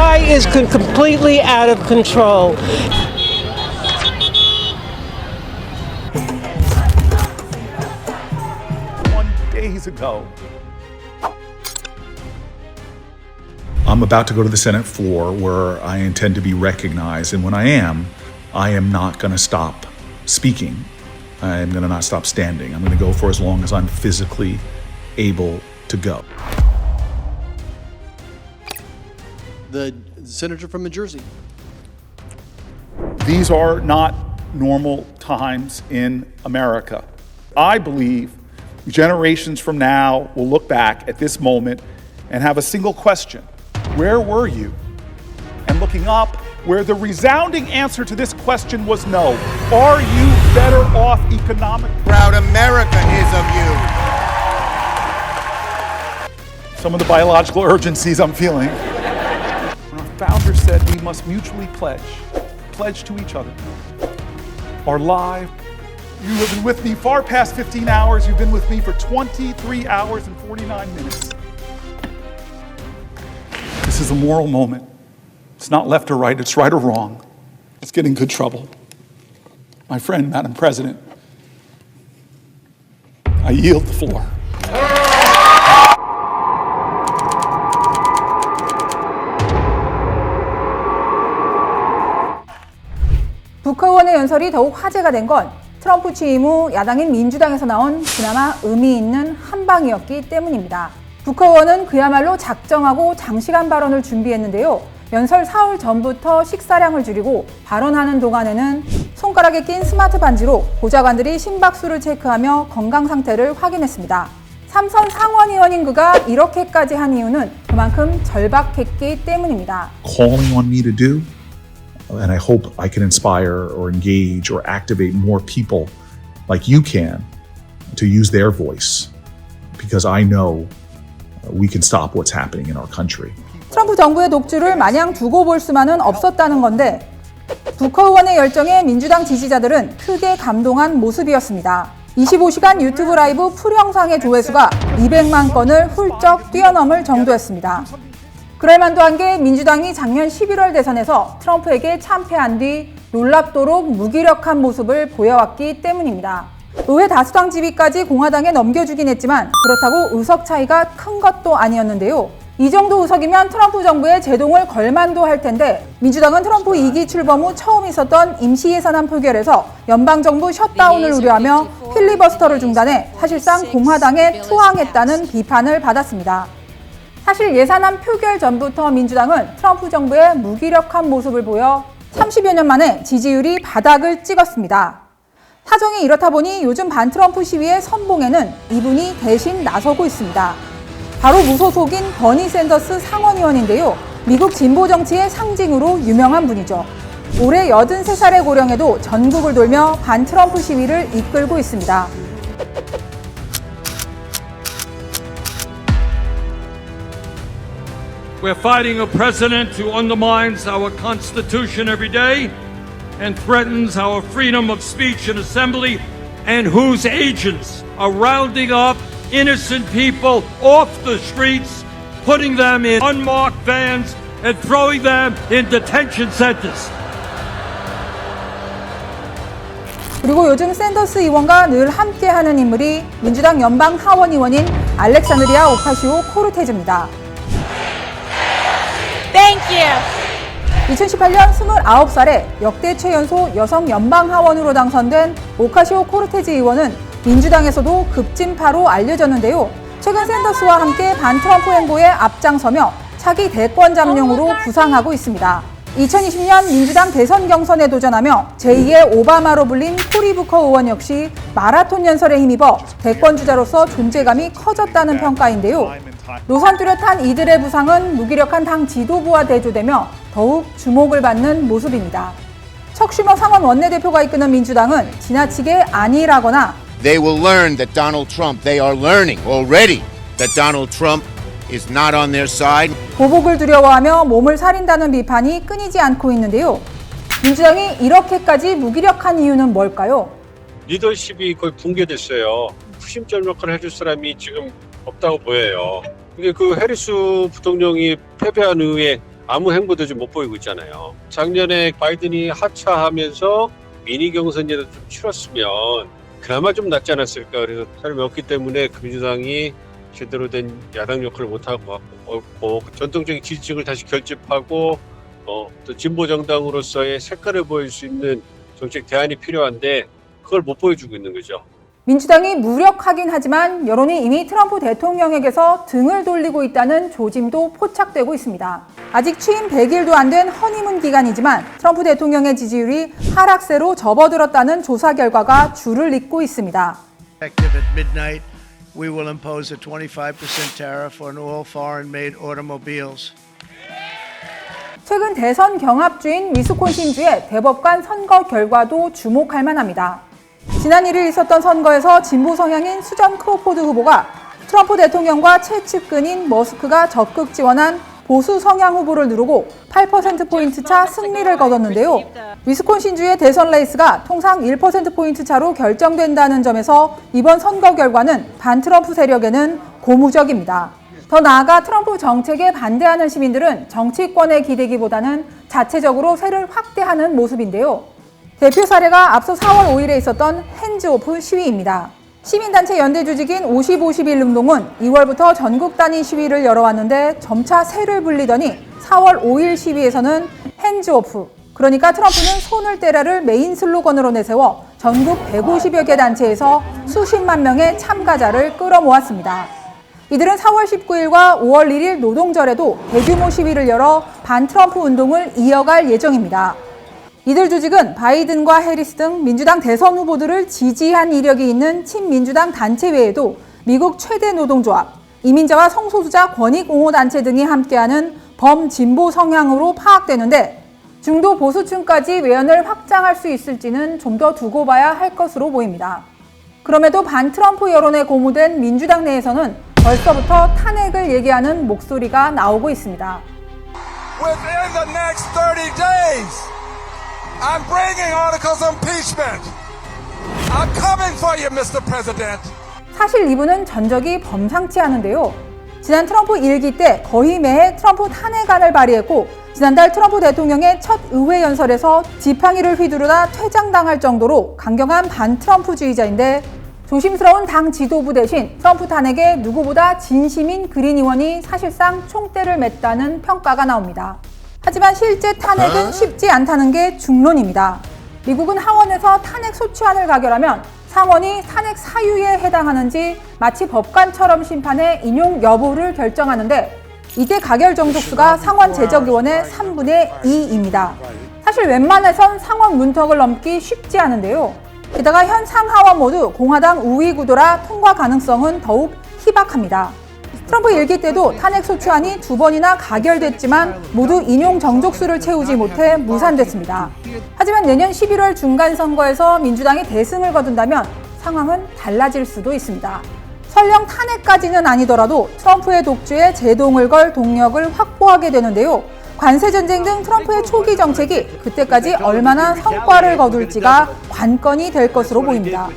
guy is completely out of control. Days ago. I'm about to go to the Senate floor where I intend to be recognized, and when I am not going to stop speaking. I am going to not stop standing. I'm going to go for as long as I'm physically able to go. The senator from New Jersey. These are not normal times in America. I believe generations from now will look back at this moment and have a single question: where were you? And looking up, where the resounding answer to this question was no. Are you better off economically? Proud America is of you. Some of the biological urgencies I'm feeling. When our founder said we must mutually pledge to each other our life. You have been with me far past 15 hours. You've been with me for 23 hours and 49 minutes. This is a moral moment. It's not left or right, it's right or wrong. Let's get in good trouble. My friend, Madam President, I yield the floor. 국회의원의 연설이 더욱 화제가 된 건 트럼프 취임 후 야당인 민주당에서 나온 그나마 의미 있는 한방이었기 때문입니다. 국회의원은 그야말로 작정하고 장시간 발언을 준비했는데요. 연설 사흘 전부터 식사량을 줄이고 발언하는 동안에는 손가락에 낀 스마트 반지로 보좌관들이 심박수를 체크하며 건강 상태를 확인했습니다. 삼선 상원의원인 그가 이렇게까지 한 이유는 그만큼 절박했기 때문입니다. Calling on me to do, and I hope I can inspire or engage or activate more people like you can to use their voice, because I know we can stop what's happening in our country. 트럼프 정부의 독주를 마냥 두고 볼 수만은 없었다는 건데 국회의원의 열정에 민주당 지지자들은 크게 감동한 모습이었습니다. 25시간 유튜브 라이브 풀영상의 조회수가 200만 건을 훌쩍 뛰어넘을 정도였습니다. 그럴만도 한 게 민주당이 작년 11월 대선에서 트럼프에게 참패한 뒤 놀랍도록 무기력한 모습을 보여왔기 때문입니다. 의회 다수당 지위까지 공화당에 넘겨주긴 했지만 그렇다고 의석 차이가 큰 것도 아니었는데요. 이 정도 의석이면 트럼프 정부의 제동을 걸만도 할 텐데 민주당은 트럼프 2기 출범 후 처음 있었던 임시 예산안 표결에서 연방정부 셧다운을 우려하며 필리버스터를 중단해 사실상 공화당에 투항했다는 비판을 받았습니다. 사실 예산안 표결 전부터 민주당은 트럼프 정부의 무기력한 모습을 보여 30여 년 만에 지지율이 바닥을 찍었습니다. 사정이 이렇다 보니 요즘 반트럼프 시위의 선봉에는 이분이 대신 나서고 있습니다. 바로 무소속인 버니 샌더스 상원의원인데요. 미국 진보 정치의 상징으로 유명한 분이죠. 올해 83살의 고령에도 전국을 돌며 반트럼프 시위를 이끌고 있습니다. We're fighting a president who undermines our Constitution every day and threatens our freedom of speech and assembly, and whose agents are rounding up innocent people off the streets, putting them in unmarked vans and throwing them in detention centers. 그리고 요즘 샌더스 의원과 늘 함께하는 인물이 민주당 연방 하원 의원인 알렉산드리아 오카시오-코르테즈입니다. Thank you. 2018년 29살에 역대 최연소 여성 연방 하원으로 당선된 오카시오-코르테즈 의원은 민주당에서도 급진파로 알려졌는데요. 최근 샌더스와 함께 반트럼프 행보에 앞장서며 차기 대권 잠룡으로 부상하고 있습니다. 2020년 민주당 대선 경선에 도전하며 제2의 오바마로 불린 코리 부커 의원 역시 마라톤 연설에 힘입어 대권 주자로서 존재감이 커졌다는 평가인데요. 노선 뚜렷한 이들의 부상은 무기력한 당 지도부와 대조되며 더욱 주목을 받는 모습입니다. 척 슈머 상원 원내대표가 이끄는 민주당은 지나치게 안일하거나 They will learn that Donald Trump, they are learning already that Donald Trump is not on their side. 보복을 두려워하며 몸을 사린다는 비판이 끊이지 않고 있는데요. 민주당이 이렇게까지 무기력한 이유는 뭘까요? 리더십이 거의 붕괴됐어요. 후심점 역할을 해줄 사람이 지금 없다고 보여요. 이게 그 해리스 부통령이 패배한 이후에 아무 행보도 좀 못 보이고 있잖아요. 작년에 바이든이 하차하면서 미니 경선이라도 좀 치렀으면 그나마 좀 낫지 않았을까. 그래서 사람이 없기 때문에 민주당이 제대로 된 야당 역할을 못하고 없고 전통적인 지지층을 다시 결집하고 또 진보 정당으로서의 색깔을 보일 수 있는 정책 대안이 필요한데 그걸 못 보여주고 있는 거죠. 민주당이 무력하긴 하지만 여론이 이미 트럼프 대통령에게서 등을 돌리고 있다는 조짐도 포착되고 있습니다. 아직 취임 100일도 안 된 허니문 기간이지만 트럼프 대통령의 지지율이 하락세로 접어들었다는 조사 결과가 줄을 잇고 있습니다. Effective at midnight, we will impose a 25% tariff on all foreign-made automobiles. 최근 대선 경합주인 위스콘신주의 대법관 선거 결과도 주목할 만합니다. 지난 1일 있었던 선거에서 진보 성향인 수전 크로포드 후보가 트럼프 대통령과 최측근인 머스크가 적극 지원한 보수 성향 후보를 누르고 8%포인트 차 승리를 거뒀는데요. 위스콘신주의 대선 레이스가 통상 1%포인트 차로 결정된다는 점에서 이번 선거 결과는 반트럼프 세력에는 고무적입니다. 더 나아가 트럼프 정책에 반대하는 시민들은 정치권에 기대기보다는 자체적으로 세를 확대하는 모습인데요. 대표 사례가 앞서 4월 5일에 있었던 핸즈오프 시위입니다. 시민단체 연대 조직인 50-51 운동은 2월부터 전국 단위 시위를 열어왔는데 점차 세를 불리더니 4월 5일 시위에서는 핸즈오프, 그러니까 트럼프는 손을 떼라를 메인 슬로건으로 내세워 전국 150여 개 단체에서 수십만 명의 참가자를 끌어모았습니다. 이들은 4월 19일과 5월 1일 노동절에도 대규모 시위를 열어 반트럼프 운동을 이어갈 예정입니다. 이들 조직은 바이든과 해리스 등 민주당 대선 후보들을 지지한 이력이 있는 친민주당 단체 외에도 미국 최대 노동조합, 이민자와 성소수자 권익옹호단체 등이 함께하는 범진보 성향으로 파악되는데 중도 보수층까지 외연을 확장할 수 있을지는 좀 더 두고 봐야 할 것으로 보입니다. 그럼에도 반트럼프 여론에 고무된 민주당 내에서는 벌써부터 탄핵을 얘기하는 목소리가 나오고 있습니다. Within the next 30 days, I'm bringing articles of impeachment. I'm coming for you, Mr. President. 사실 이분은 전적이 범상치 않은데요. 지난 트럼프 1기 때 거의 매해 트럼프 탄핵안을 발의했고 지난달 트럼프 대통령의 첫 의회 연설에서 지팡이를 휘두르다 퇴장당할 정도로 강경한 반트럼프주의자인데 조심스러운 당 지도부 대신 트럼프 탄핵에 누구보다 진심인 그린 의원이 사실상 총대를 맸다는 평가가 나옵니다. 하지만 실제 탄핵은 쉽지 않다는 게 중론입니다. 미국은 하원에서 탄핵 소추안을 가결하면 상원이 탄핵 사유에 해당하는지 마치 법관처럼 심판해 인용 여부를 결정하는데 이때 가결 정족수가 상원 제적의원의 3분의 2입니다. 사실 웬만해선 상원 문턱을 넘기 쉽지 않은데요. 게다가 현 상하원 모두 공화당 우위 구도라 통과 가능성은 더욱 희박합니다. 트럼프 1기 때도 탄핵 소추안이 2번이나 가결됐지만 모두 인용 정족수를 채우지 못해 무산됐습니다. 하지만 내년 11월 중간선거에서 민주당이 대승을 거둔다면 상황은 달라질 수도 있습니다. 설령 탄핵까지는 아니더라도 트럼프의 독주에 제동을 걸 동력을 확보하게 되는데요. 관세 전쟁 등 트럼프의 초기 정책이 그때까지 얼마나 성과를 거둘지가 관건이 될 것으로 보입니다.